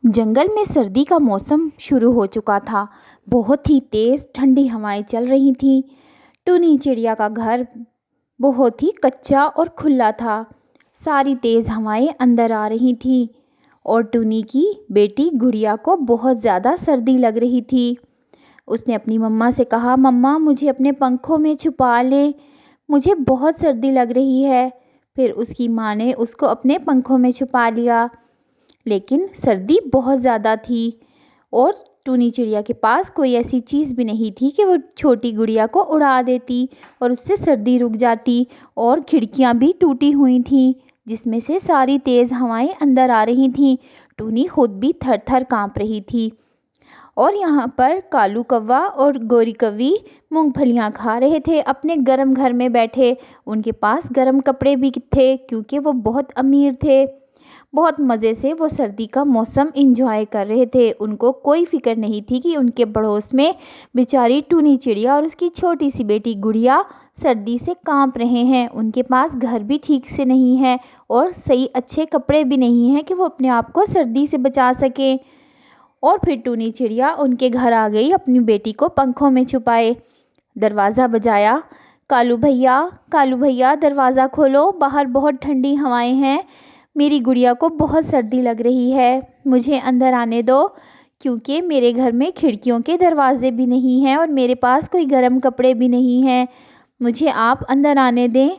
जंगल में सर्दी का मौसम शुरू हो चुका था। बहुत ही तेज़ ठंडी हवाएं चल रही थीं। टूनी चिड़िया का घर बहुत ही कच्चा और खुला था। सारी तेज़ हवाएं अंदर आ रही थीं और टूनी की बेटी गुड़िया को बहुत ज़्यादा सर्दी लग रही थी। उसने अपनी मम्मा से कहा, मम्मा मुझे अपने पंखों में छुपा लें, मुझे बहुत सर्दी लग रही है। फिर उसकी माँ ने उसको अपने पंखों में छुपा लिया, लेकिन सर्दी बहुत ज़्यादा थी और टूनी चिड़िया के पास कोई ऐसी चीज़ भी नहीं थी कि वो छोटी गुड़िया को उड़ा देती और उससे सर्दी रुक जाती। और खिड़कियाँ भी टूटी हुई थीं जिसमें से सारी तेज़ हवाएं अंदर आ रही थीं। टूनी खुद भी थर थर काँप रही थी। और यहाँ पर कालू कौवा और गोरी कौवी मूंगफलियाँ खा रहे थे अपने गर्म घर में बैठे। उनके पास गर्म कपड़े भी थे क्योंकि वो बहुत अमीर थे। बहुत मज़े से वो सर्दी का मौसम एंजॉय कर रहे थे। उनको कोई फ़िक्र नहीं थी कि उनके पड़ोस में बेचारी टूनी चिड़िया और उसकी छोटी सी बेटी गुड़िया सर्दी से कांप रहे हैं। उनके पास घर भी ठीक से नहीं है और सही अच्छे कपड़े भी नहीं हैं कि वो अपने आप को सर्दी से बचा सकें। और फिर टूनी चिड़िया उनके घर आ गई, अपनी बेटी को पंखों में छुपाए। दरवाज़ा बजाया, कालू भैया दरवाज़ा खोलो, बाहर बहुत ठंडी हवाएं हैं, मेरी गुड़िया को बहुत सर्दी लग रही है, मुझे अंदर आने दो क्योंकि मेरे घर में खिड़कियों के दरवाजे भी नहीं हैं और मेरे पास कोई गर्म कपड़े भी नहीं हैं, मुझे आप अंदर आने दें।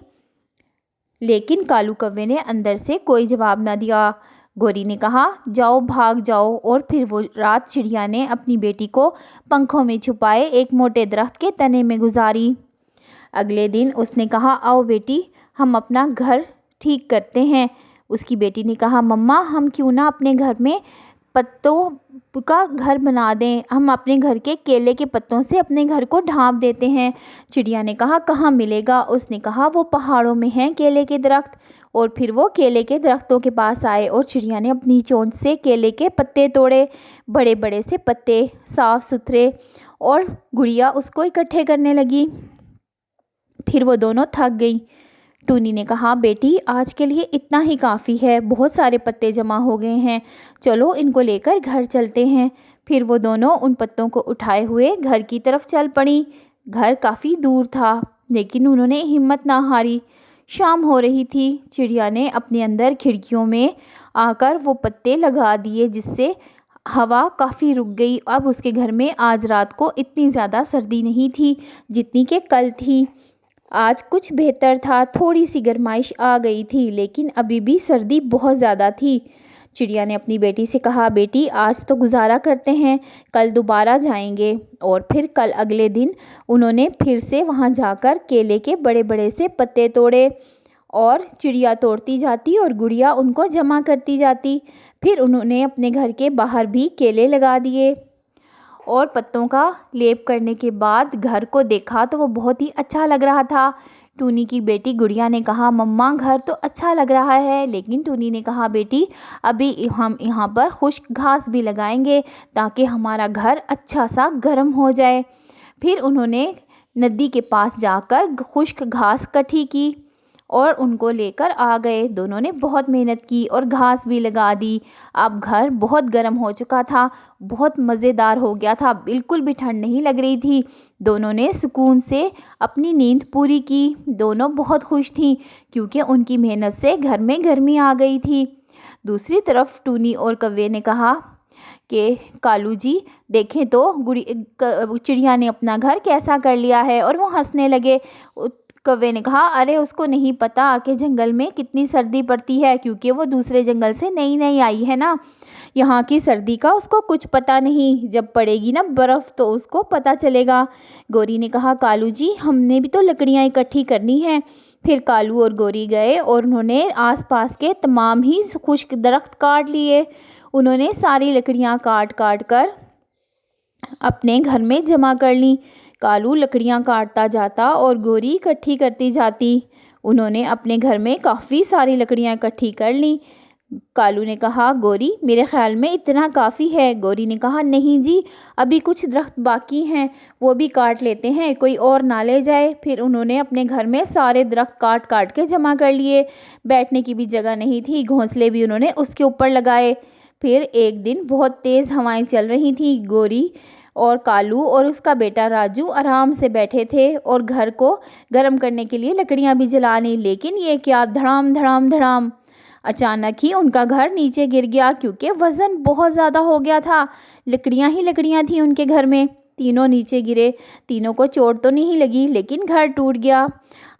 लेकिन कालू कौवे ने अंदर से कोई जवाब न दिया। गोरी ने कहा, जाओ भाग जाओ। और फिर वो रात चिड़िया ने अपनी बेटी को पंखों में छुपाए एक मोटे दरख्त के तने में गुजारी। अगले दिन उसने कहा, आओ बेटी हम अपना घर ठीक करते हैं। उसकी बेटी ने कहा, मम्मा हम क्यों ना अपने घर में पत्तों का घर बना दें, हम अपने घर के केले के पत्तों से अपने घर को ढांप देते हैं। चिड़िया ने कहा, कहाँ मिलेगा? उसने कहा, वो पहाड़ों में हैं केले के दरख्त। और फिर वो केले के दरख्तों के पास आए और चिड़िया ने अपनी चोंच से केले के पत्ते तोड़े, बड़े बड़े से पत्ते, साफ सुथरे, और गुड़िया उसको इकट्ठे करने लगी। फिर वो दोनों थक गई। टूनी ने कहा, बेटी आज के लिए इतना ही काफ़ी है, बहुत सारे पत्ते जमा हो गए हैं, चलो इनको लेकर घर चलते हैं। फिर वो दोनों उन पत्तों को उठाए हुए घर की तरफ चल पड़ी। घर काफ़ी दूर था लेकिन उन्होंने हिम्मत ना हारी। शाम हो रही थी। चिड़िया ने अपने अंदर खिड़कियों में आकर वो पत्ते लगा दिए जिससे हवा काफ़ी रुक गई। अब उसके घर में आज रात को इतनी ज़्यादा सर्दी नहीं थी जितनी कि कल थी। आज कुछ बेहतर था, थोड़ी सी गर्माइश आ गई थी लेकिन अभी भी सर्दी बहुत ज़्यादा थी। चिड़िया ने अपनी बेटी से कहा, बेटी आज तो गुजारा करते हैं, कल दोबारा जाएंगे। और फिर कल अगले दिन उन्होंने फिर से वहाँ जाकर केले के बड़े बड़े से पत्ते तोड़े और चिड़िया तोड़ती जाती और गुड़िया उनको जमा करती जाती। फिर उन्होंने अपने घर के बाहर भी केले लगा दिए और पत्तों का लेप करने के बाद घर को देखा तो वो बहुत ही अच्छा लग रहा था। टूनी की बेटी गुड़िया ने कहा, मम्मा घर तो अच्छा लग रहा है, लेकिन टूनी ने कहा, बेटी अभी हम यहाँ पर खुश्क घास भी लगाएंगे ताकि हमारा घर अच्छा सा गर्म हो जाए। फिर उन्होंने नदी के पास जाकर खुश्क घास इकट्ठी की और उनको लेकर आ गए। दोनों ने बहुत मेहनत की और घास भी लगा दी। अब घर बहुत गर्म हो चुका था, बहुत मज़ेदार हो गया था, बिल्कुल भी ठंड नहीं लग रही थी। दोनों ने सुकून से अपनी नींद पूरी की। दोनों बहुत खुश थीं क्योंकि उनकी मेहनत से घर में गर्मी आ गई थी। दूसरी तरफ टूनी और कौवे ने कहा कि कालू जी देखें तो चिड़िया ने अपना घर कैसा कर लिया है, और वो हंसने लगे। कौवे ने कहा, अरे उसको नहीं पता कि जंगल में कितनी सर्दी पड़ती है क्योंकि वो दूसरे जंगल से नई नई आई है ना, यहाँ की सर्दी का उसको कुछ पता नहीं, जब पड़ेगी ना बर्फ़ तो उसको पता चलेगा। गोरी ने कहा, कालू जी हमने भी तो लकड़ियाँ इकट्ठी करनी है। फिर कालू और गोरी गए और उन्होंने आसपास के तमाम ही खुश्क दरख्त काट लिए। उन्होंने सारी लकड़ियाँ काट काट कर अपने घर में जमा कर ली। कालू लकड़ियाँ काटता जाता और गोरी इकट्ठी करती जाती। उन्होंने अपने घर में काफ़ी सारी लकड़ियाँ इकट्ठी कर ली। कालू ने कहा, गोरी मेरे ख्याल में इतना काफ़ी है। गोरी ने कहा, नहीं जी अभी कुछ दरख्त बाकी हैं, वो भी काट लेते हैं, कोई और ना ले जाए। फिर उन्होंने अपने घर में सारे दरख्त काट काट के जमा कर लिए। बैठने की भी जगह नहीं थी, घोंसले भी उन्होंने उसके ऊपर लगाए। پھر ایک دن بہت تیز ہوائیں چل رہی تھیں۔ گوری اور کالو اور اس کا بیٹا راجو آرام سے بیٹھے تھے اور گھر کو گرم کرنے کے لیے لکڑیاں بھی جلانی، لیکن یہ کیا، دھڑام دھڑام دھڑام، اچانک ہی ان کا گھر نیچے گر گیا کیونکہ وزن بہت زیادہ ہو گیا تھا۔ لکڑیاں ہی لکڑیاں تھیں ان کے گھر میں۔ تینوں نیچے گرے۔ تینوں کو چوٹ تو نہیں لگی لیکن گھر ٹوٹ گیا۔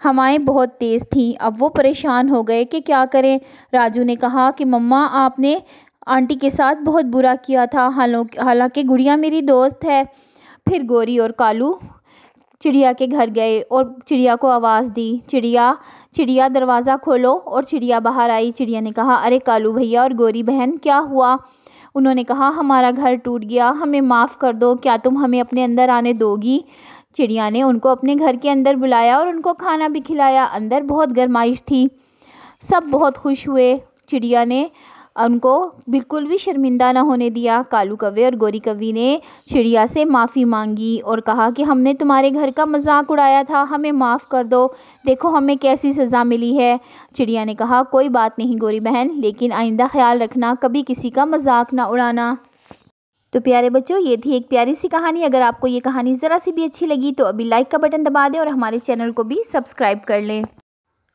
ہوائیں بہت تیز تھیں۔ اب وہ پریشان ہو گئے کہ کیا کریں۔ راجو نے کہا کہ مما، آپ نے آنٹی کے ساتھ بہت برا کیا تھا، حالانکہ گڑیا میری دوست ہے۔ پھر گوری اور کالو چڑیا کے گھر گئے اور چڑیا کو آواز دی، چڑیا چڑیا دروازہ کھولو، اور چڑیا باہر آئی۔ چڑیا نے کہا، ارے کالو بھیا اور گوری بہن، کیا ہوا؟ انہوں نے کہا، ہمارا گھر ٹوٹ گیا، ہمیں معاف کر دو، کیا تم ہمیں اپنے اندر آنے دو گی؟ چڑیا نے ان کو اپنے گھر کے اندر بلایا اور ان کو کھانا بھی کھلایا۔ اندر بہت گرمائش تھی، سب بہت خوش ہوئے۔ چڑیا نے ان کو بالکل بھی شرمندہ نہ ہونے دیا۔ کالو کوے اور گوری کوی نے چڑیا سے معافی مانگی اور کہا کہ ہم نے تمہارے گھر کا مذاق اڑایا تھا، ہمیں معاف کر دو، دیکھو ہمیں کیسی سزا ملی ہے۔ چڑیا نے کہا، کوئی بات نہیں گوری بہن، لیکن آئندہ خیال رکھنا، کبھی کسی کا مذاق نہ اڑانا۔ تو پیارے بچوں، یہ تھی ایک پیاری سی کہانی۔ اگر آپ کو یہ کہانی ذرا سی بھی اچھی لگی تو ابھی لائک کا بٹن دبا دیں اور ہمارے چینل کو بھی سبسکرائب کر لیں۔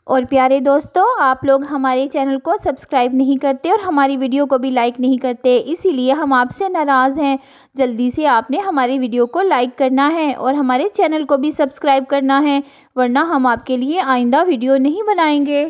اور پیارے دوستو، آپ لوگ ہمارے چینل کو سبسکرائب نہیں کرتے اور ہماری ویڈیو کو بھی لائک نہیں کرتے، اسی لیے ہم آپ سے ناراض ہیں۔ جلدی سے آپ نے ہماری ویڈیو کو لائک کرنا ہے اور ہمارے چینل کو بھی سبسکرائب کرنا ہے، ورنہ ہم آپ کے لیے آئندہ ویڈیو نہیں بنائیں گے۔